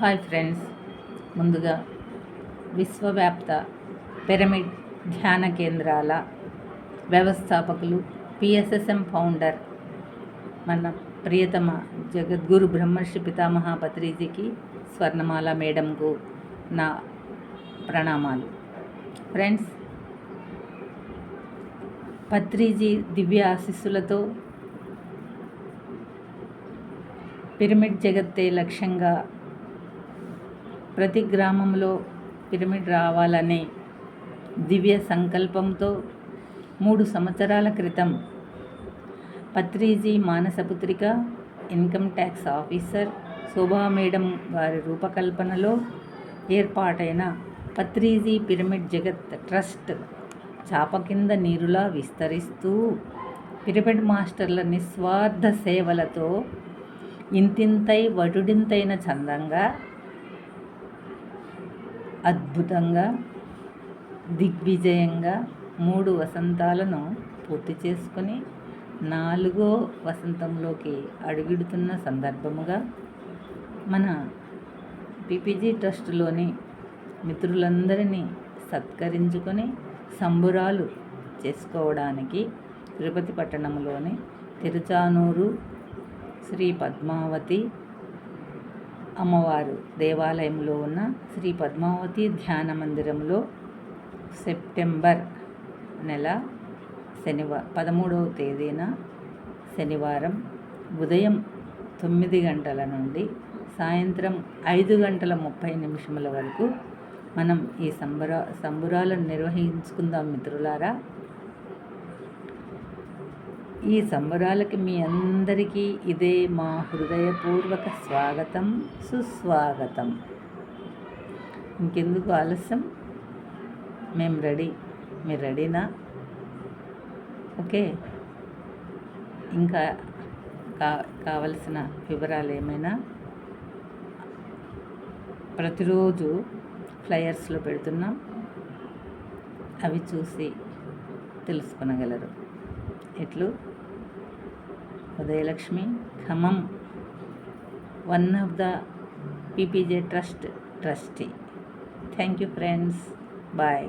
Hi friends, ముందుగా విశ్వవ్యాప్త pyramid ధ్యాన కేంద్రాల వ్యవస్థాపకులు పిఎస్ఎస్ఎం ఫౌండర్ మన ప్రియతమ జగద్గురు బ్రహ్మర్షి పితామహ పత్రిజీకి, స్వర్ణమాల మేడంకు నా ప్రణామాలు. ఫ్రెండ్స్, పత్రిజీ దివ్య ఆశీస్సులతో పిరమిడ్ జగత్తే లక్ష్యంగా ప్రతి గ్రామంలో పిరమిడ్ రావాలనే దివ్య సంకల్పంతో 3 సంవత్సరాల క్రితం పత్రిజీ మానసపుత్రిక, ఇన్కమ్ ట్యాక్స్ ఆఫీసర్ శోభా మేడం వారి రూపకల్పనలో ఏర్పాటైన పత్రిజీ పిరమిడ్ జగత్ ట్రస్ట్ చాప కింద నీరులా విస్తరిస్తూ పిరమిడ్ మాస్టర్ల నిస్వార్థ సేవలతో ఇంతింతై వటుడింతైన చందంగా, అద్భుతంగా, దిగ్విజయంగా 3 వసంతాలను పూర్తి చేసుకొని 4వ వసంతంలోకి అడుగిడుతున్న సందర్భముగా మన పిపిజీ ట్రస్టులోని మిత్రులందరినీ సత్కరించుకొని సంబురాలు చేసుకోవడానికి తిరుపతి పట్టణంలోని తిరుచానూరు శ్రీ పద్మావతి అమ్మవారు దేవాలయంలో ఉన్న శ్రీ పద్మావతి ధ్యాన మందిరంలో సెప్టెంబర్ నెల 13వ తేదీన శనివారం ఉదయం 9 గంటల నుండి సాయంత్రం 5:30 వరకు మనం ఈ సంబురాలను నిర్వహించుకుందాం మిత్రులారా. ఈ సంబరాలకి మీ అందరికీ ఇదే మా హృదయపూర్వక స్వాగతం, సుస్వాగతం. ఇంకెందుకు ఆలస్యం, మేము రెడీ. మీరు రెడీనా? ఓకే. ఇంకా కావలసిన వివరాలు ఏమైనా ప్రతిరోజు ఫ్లయర్స్లో పెడుతున్నాం, అవి చూసి తెలుసుకొనగలరు. ఇట్లు Udayalakshmi, Khammam, one of the PPJ trust trustee. Thank you friends, bye.